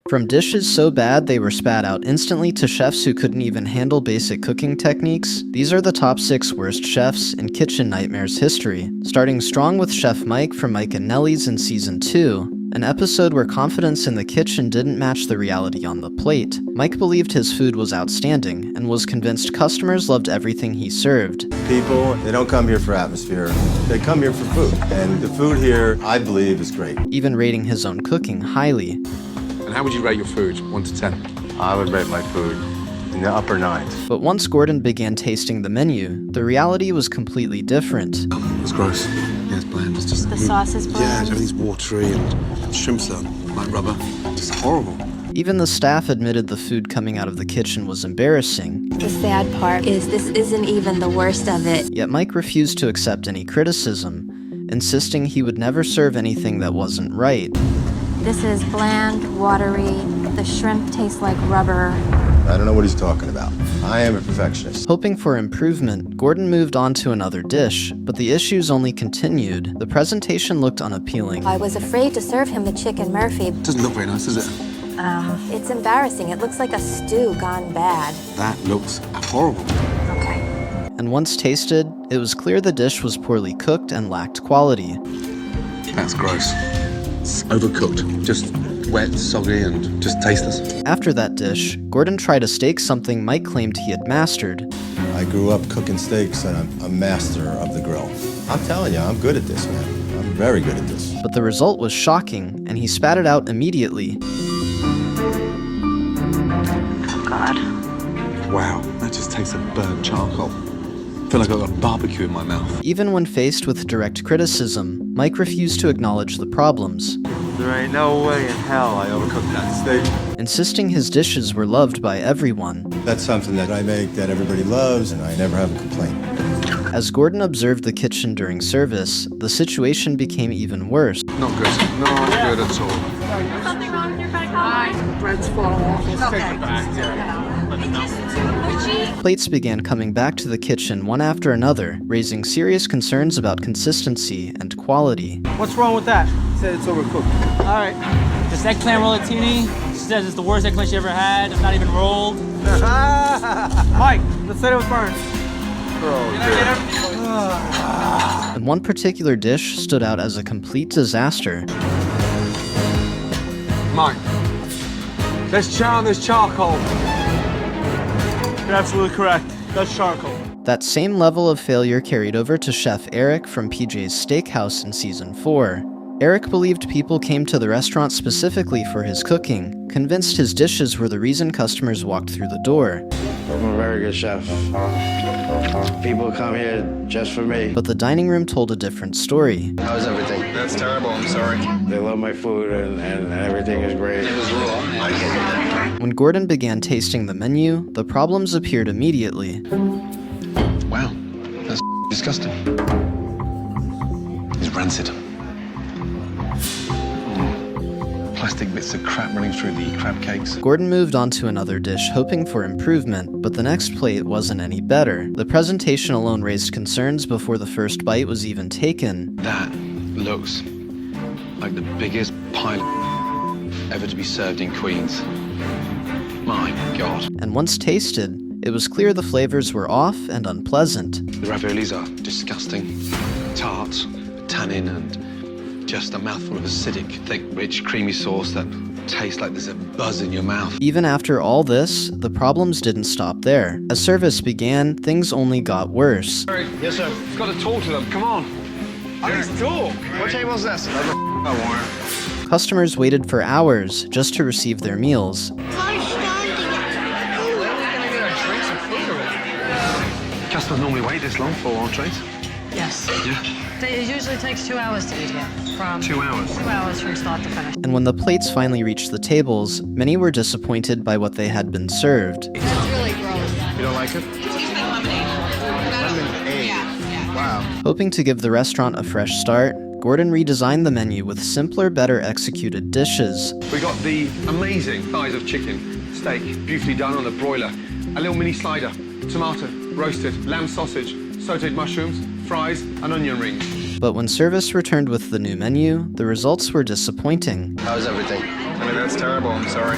From dishes so bad they were spat out instantly to chefs who couldn't even handle basic cooking techniques, these are the top 6 worst chefs in Kitchen Nightmares history. Starting strong with Chef Mike from Mike and Nelly's in Season 2, an episode where confidence in the kitchen didn't match the reality on the plate. Mike believed his food was outstanding and was convinced customers loved everything he served. People, they don't come here for atmosphere, they come here for food. And the food here, I believe, is great. Even rating his own cooking highly. And how would you rate your food, 1 to 10? I would rate my food in the upper 9s. But once Gordon began tasting the menu, the reality was completely different. It's gross. Yeah, it's bland. It's just... The sauce is bland. Yeah, everything's watery and shrimps are like rubber. Just horrible. Even the staff admitted the food coming out of the kitchen was embarrassing. The sad part is this isn't even the worst of it. Yet Mike refused to accept any criticism, insisting he would never serve anything that wasn't right. This is bland, watery. The shrimp tastes like rubber. I don't know what he's talking about. I am a perfectionist. Hoping for improvement, Gordon moved on to another dish, but the issues only continued. The presentation looked unappealing. I was afraid to serve him the chicken Murphy. Doesn't look very nice, does it? It's embarrassing. It looks like a stew gone bad. That looks horrible. Okay. And once tasted, it was clear the dish was poorly cooked and lacked quality. That's gross. It's overcooked. Just wet, soggy, and just tasteless. After that dish, Gordon tried a steak, something Mike claimed he had mastered. I grew up cooking steaks and I'm a master of the grill. I'm telling you, I'm good at this, man. I'm very good at this. But the result was shocking, and he spat it out immediately. Oh, God. Wow, that just tastes of burnt charcoal. I feel like I've got a barbecue in my mouth. Even when faced with direct criticism, Mike refused to acknowledge the problems, There ain't no way in hell I overcooked that steak. insisting his dishes were loved by everyone. That's something that I make that everybody loves and I never have a complaint. As Gordon observed the kitchen during service, the situation became even worse. Not good. Not good at all. Something wrong with your credit card? Bread's falling off. Let's take it back. Plates began coming back to the kitchen one after another, raising serious concerns about consistency and quality. What's wrong with that? Said it's overcooked. All right. This eggplant rollatini, she says it's the worst eggplant she ever had. It's not even rolled. Mike, let's say it was burned. And one particular dish stood out as a complete disaster. Mike, there's char on this charcoal. You're absolutely correct. That's charcoal. That same level of failure carried over to Chef Eric from PJ's Steakhouse in Season 4. Eric believed people came to the restaurant specifically for his cooking, convinced his dishes were the reason customers walked through the door. I'm a very good chef. People come here just for me. But the dining room told a different story. How's everything? That's terrible. I'm sorry. They love my food and everything is great. It was raw. I get it. When Gordon began tasting the menu, the problems appeared immediately. Wow, that's disgusting. It's rancid. Plastic bits of crap running through the crab cakes. Gordon moved on to another dish, hoping for improvement, but the next plate wasn't any better. The presentation alone raised concerns before the first bite was even taken. That looks like the biggest pile ever to be served in Queens. My God. And once tasted, it was clear the flavors were off and unpleasant. The raviolis are disgusting, tart, tannin, and just a mouthful of acidic, thick, rich, creamy sauce that tastes like there's a buzz in your mouth. Even after all this, the problems didn't stop there. As service began, things only got worse. Yes, sir. You've got to talk to them. Come on. I need to talk. What table's this? Customers waited for hours just to receive their meals. Customers normally wait this long for entrees? Yes. Yeah. It usually takes 2 hours to eat here. From 2 hours? 2 hours from start to finish. And when the plates finally reached the tables, many were disappointed by what they had been served. That's really gross. You don't like it? Lemonade. Wow. Hoping to give the restaurant a fresh start, Gordon redesigned the menu with simpler, better executed dishes. We got the amazing thighs of chicken, steak, beautifully done on the broiler, a little mini slider, tomato, roasted, lamb sausage, sauteed mushrooms, fries, and onion rings. But when service returned with the new menu, the results were disappointing. How's everything? I mean, That's terrible. I'm sorry.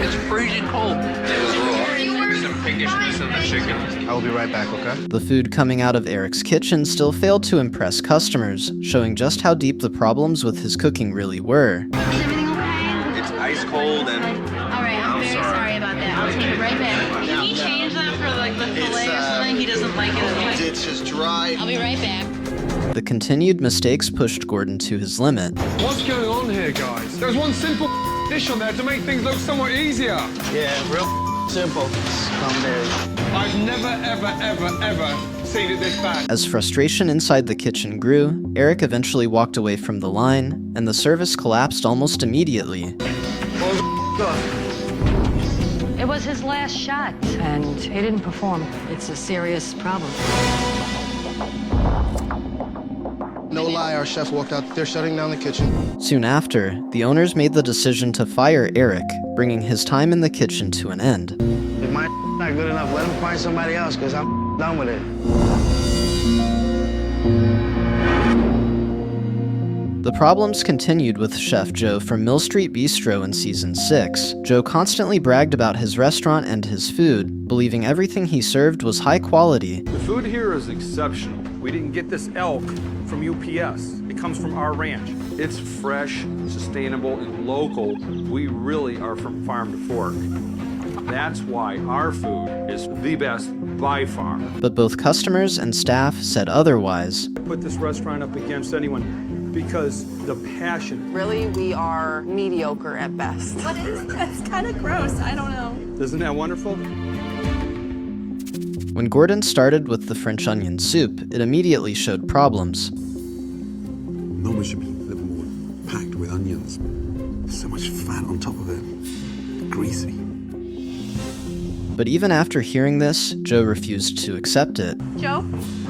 It's freezing cold. It was raw. Some piggishness in the chicken. I will be right back, okay? The food coming out of Eric's kitchen still failed to impress customers, showing just how deep the problems with his cooking really were. Is everything okay? It's ice cold and All right, I'm very sorry about that. I'll take it right back. Can you change that for like the fillet or something? He doesn't like it. It's just dry. I'll be right back. The continued mistakes pushed Gordon to his limit. what's going on here, guys? There's one simple dish on there to make things look somewhat easier. Yeah, real simple. I've never, ever seen it this bad. As frustration inside the kitchen grew, Eric eventually walked away from the line, and the service collapsed almost immediately. It was his last shot, and he didn't perform. It's a serious problem. No lie, our chef walked out. They're shutting down the kitchen. Soon after, the owners made the decision to fire Eric, bringing his time in the kitchen to an end. If my not good enough, let him find somebody else, because I'm done with it. The problems continued with Chef Joe from Mill Street Bistro in Season 6. Joe constantly bragged about his restaurant and his food, believing everything he served was high quality. The food here is exceptional. We didn't get this elk from UPS. It comes from our ranch. It's fresh, sustainable, and local. We really are from farm to fork. That's why our food is the best by far. But both customers and staff said otherwise. Put this restaurant up against anyone because the passion. Really, we are mediocre at best. What is that's kind of gross. I don't know. Isn't that wonderful? When Gordon started with the French onion soup, it immediately showed problems. Nobody should be a little more packed with onions. So much fat on top of it. Greasy. But even after hearing this, Joe refused to accept it. Joe,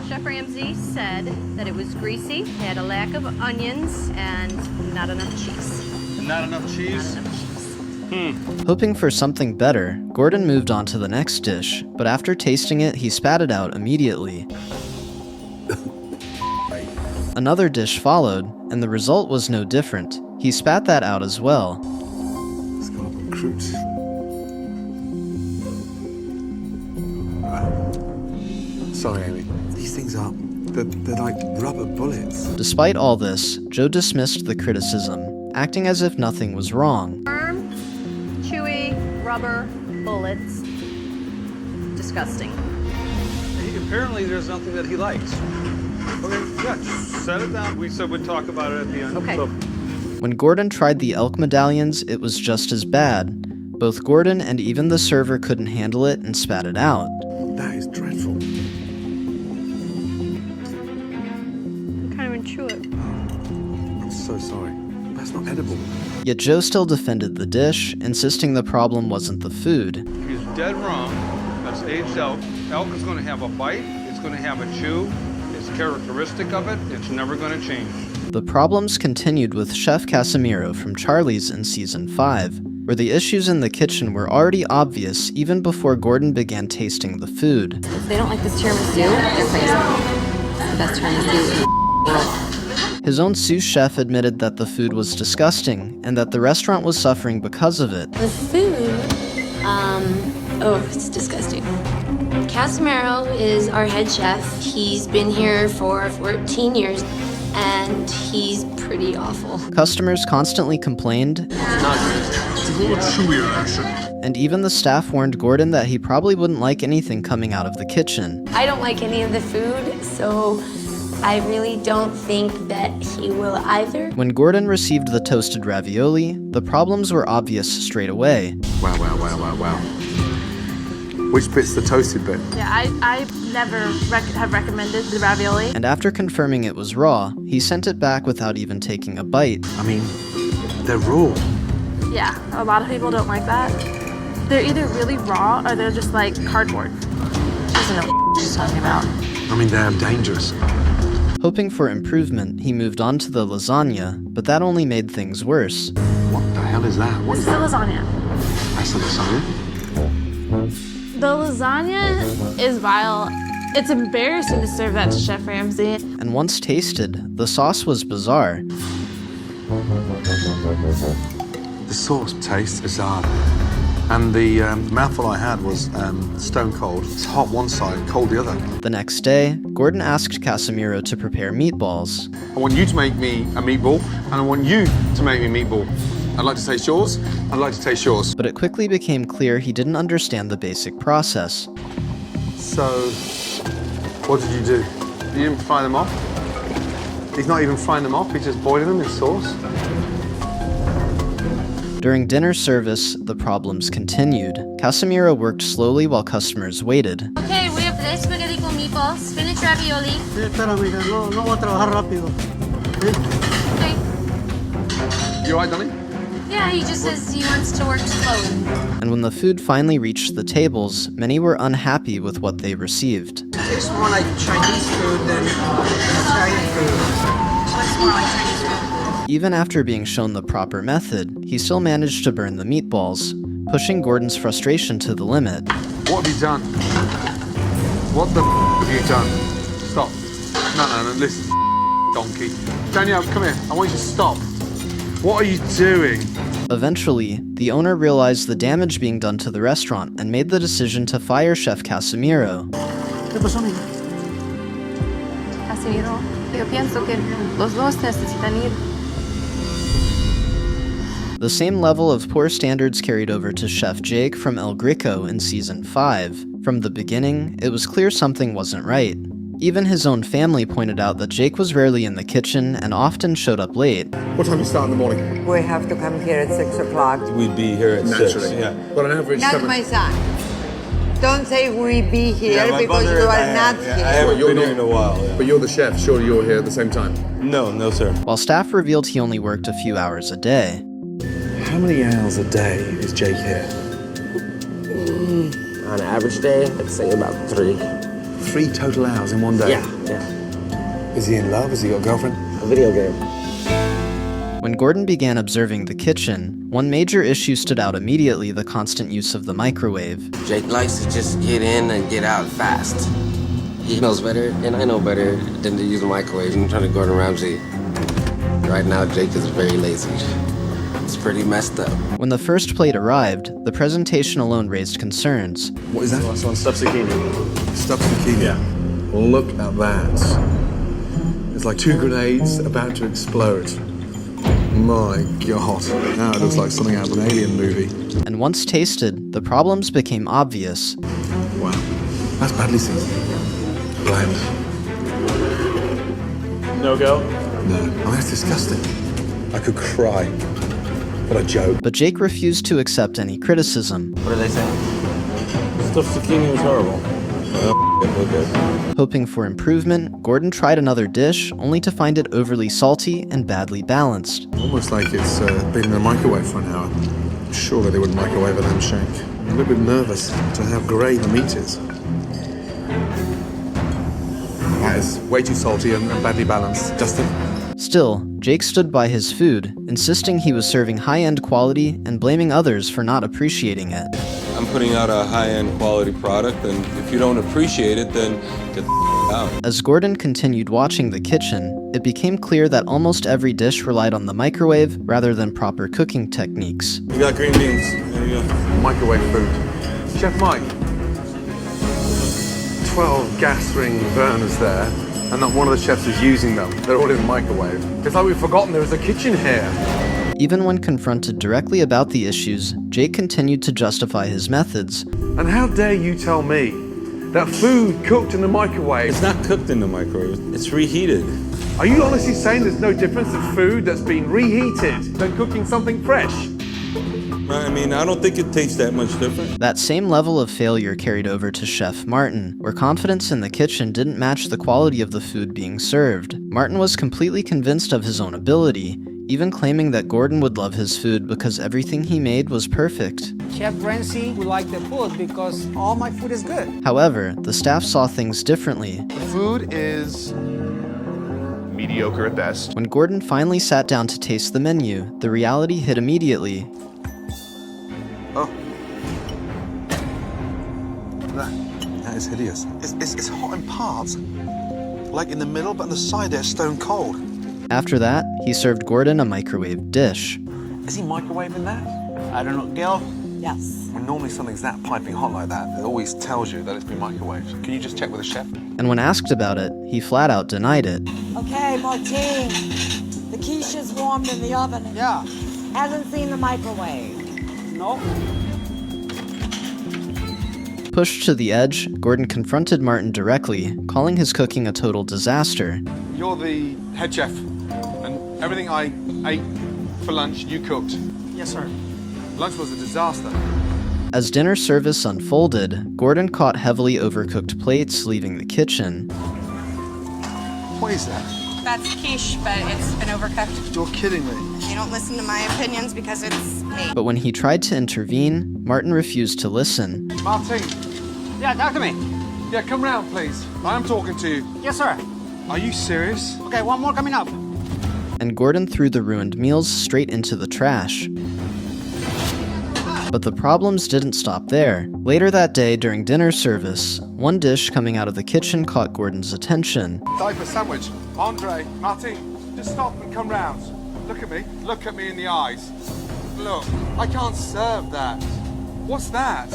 Chef Ramsay said that it was greasy, had a lack of onions, and not enough cheese. Not enough cheese? Not enough cheese. Hoping for something better, Gordon moved on to the next dish, but after tasting it, he spat it out immediately. Another dish followed, and the result was no different. He spat that out as well. It's got recruits. Sorry, Amy. These things are, they're like rubber bullets. Despite all this, Joe dismissed the criticism, acting as if nothing was wrong. Firm, chewy, rubber, bullets. Disgusting. Apparently there's nothing that he likes. Okay, yeah, just set it down. We said we'd talk about it at the end. Okay. So, When Gordon tried the elk medallions, it was just as bad. Both Gordon and even the server couldn't handle it and spat it out. That is dreadful. I can't even chew it. I'm so sorry. That's not edible. Yet Joe still defended the dish, insisting the problem wasn't the food. he's dead wrong. That's aged elk. Elk is going to have a bite. It's going to have a chew. It's characteristic of it. It's never going to change. The problems continued with Chef Casimiro from Charlie's in Season 5, where the issues in the kitchen were already obvious even before Gordon began tasting the food. If they don't like this tiramisu, they're crazy. It's the best tiramisu in the world. His own sous chef admitted that the food was disgusting and that the restaurant was suffering because of it. The food, it's disgusting. Casimiro is our head chef. He's been here for 14 years, and he's pretty awful. Customers constantly complained, and even the staff warned Gordon that he probably wouldn't like anything coming out of the kitchen. I don't like any of the food, so I really don't think that he will either. When Gordon received the toasted ravioli, the problems were obvious straight away. Wow. Which bit's the toasted bit? Yeah, I never have recommended the ravioli. And after confirming it was raw, he sent it back without even taking a bite. I mean, they're raw. Yeah, a lot of people don't like that. They're either really raw or they're just like cardboard. She doesn't know what she's talking about. I mean, they're dangerous. Hoping for improvement, he moved on to the lasagna, but that only made things worse. What the hell is that? What This is is the that? lasagna. That's the lasagna? The lasagna is vile. It's embarrassing to serve that to Chef Ramsay. And once tasted, the sauce was bizarre. The sauce tastes bizarre. And the mouthful I had was stone cold. It's hot one side, cold the other. The next day, Gordon asked Casimiro to prepare meatballs. I want you to make me a meatball, and I want you to make me a meatball. I'd like to taste yours, I'd like to taste yours. But it quickly became clear he didn't understand the basic process. So, what did you do? You didn't fry them off? He's not even frying them off, he's just boiling them in sauce? During dinner service, the problems continued. Casimiro worked slowly while customers waited. Okay, we have this spaghetti con meatballs, spinach ravioli. No voy a trabajar rápido. Okay. You alright, Donnie? Yeah, he just says he wants to work slowly. And when the food finally reached the tables, many were unhappy with what they received. It's more like Chinese food than Italian food. What's more like Chinese food? Even after being shown the proper method, he still managed to burn the meatballs, pushing Gordon's frustration to the limit. What have you done? What the have you done? Stop. No, listen, donkey. Danielle, come here. I want you to stop. What are you doing? Eventually, the owner realized the damage being done to the restaurant and made the decision to fire Chef Casimiro. ¿Qué pasó, amiga? Casimiro, yo pienso que los dos necesitan ir. The same level of poor standards carried over to Chef Jake from El Greco in Season 5. From the beginning, it was clear something wasn't right. Even his own family pointed out that Jake was rarely in the kitchen and often showed up late. What time do you start in the morning? We have to come here at 6 o'clock. We'd be here at 6. Yeah. But on average, Not 7. my son. Don't say we be here because you are not here. I haven't been here in a while. Yeah. But you're the chef, surely you're here at the same time. No, sir. While staff revealed he only worked a few hours a day. How many hours a day is Jake here? On an average day, I'd say about 3. 3 total hours in one day? Yeah. Is he in love? Has he got a girlfriend? A video game. When Gordon began observing the kitchen, one major issue stood out immediately: the constant use of the microwave. Jake likes to just get in and get out fast. He knows better, and I know better than to use the microwave. I'm trying to Gordon Ramsay. Right now, Jake is very lazy. It's pretty messed up. When the first plate arrived, the presentation alone raised concerns. What is that? This one, stuffed zucchini. Stuffed zucchini? Yeah. Look at that. It's like 2 grenades about to explode. My God. Now it looks like something out of an alien movie. And once tasted, the problems became obvious. Wow. That's badly seasoned. Bland. No go? No. Oh, that's disgusting. I could cry. What a joke. But Jake refused to accept any criticism. What are they saying? Stuffed zucchini was horrible. Hoping for improvement, Gordon tried another dish, only to find it overly salty and badly balanced. Almost like it's been in the microwave for an hour. Surely they wouldn't microwave a lamb shank. I'm a little bit nervous to how grey the meat is. That is way too salty and badly balanced. Justin? Still, Jake stood by his food, insisting he was serving high-end quality and blaming others for not appreciating it. I'm putting out a high-end quality product, and if you don't appreciate it, then get the out. As Gordon continued watching the kitchen, it became clear that almost every dish relied on the microwave rather than proper cooking techniques. You got green beans. There you go. Microwave food. Chef Mike. 12 gas ring burners there, and not one of the chefs is using them. They're all in the microwave. It's like we've forgotten there was a kitchen here. Even when confronted directly about the issues, Jake continued to justify his methods. And how dare you tell me that food cooked in the microwave... It's not cooked in the microwave. It's reheated. Are you honestly saying there's no difference in food that's been reheated than cooking something fresh? I mean, I don't think it tastes that much different. That same level of failure carried over to Chef Martin, where confidence in the kitchen didn't match the quality of the food being served. Martin was completely convinced of his own ability, even claiming that Gordon would love his food because everything he made was perfect. Chef Ramsay would like the food because all my food is good. However, the staff saw things differently. The food is mediocre at best. When Gordon finally sat down to taste the menu, the reality hit immediately. Oh. That is hideous. It's hot in parts. Like in the middle, but on the side they're stone cold. After that, he served Gordon a microwave dish. Is he microwaving that? I don't know, Gil? Yes. When normally something's that piping hot like that, it always tells you that it's been microwaved. Can you just check with the chef? And when asked about it, he flat out denied it. Okay, Martine. The quiche is warmed in the oven. Yeah. Hasn't seen the microwave. No. Pushed to the edge, Gordon confronted Martin directly, calling his cooking a total disaster. You're the head chef, and everything I ate for lunch, you cooked. Yes, sir. Lunch was a disaster. As dinner service unfolded, Gordon caught heavily overcooked plates leaving the kitchen. What is that? That's quiche, but it's been overcooked. You're kidding me. You don't listen to my opinions because it's me. But when he tried to intervene, Martin refused to listen. Martin. Yeah, talk to me. Yeah, come round, please. I am talking to you. Yes, sir. Are you serious? Okay, one more coming up. And Gordon threw the ruined meals straight into the trash. But the problems didn't stop there. Later that day during dinner service, one dish coming out of the kitchen caught Gordon's attention. Diaper sandwich. Andre, Martin, just stop and come round. Look at me. Look at me in the eyes. Look, I can't serve that. What's that?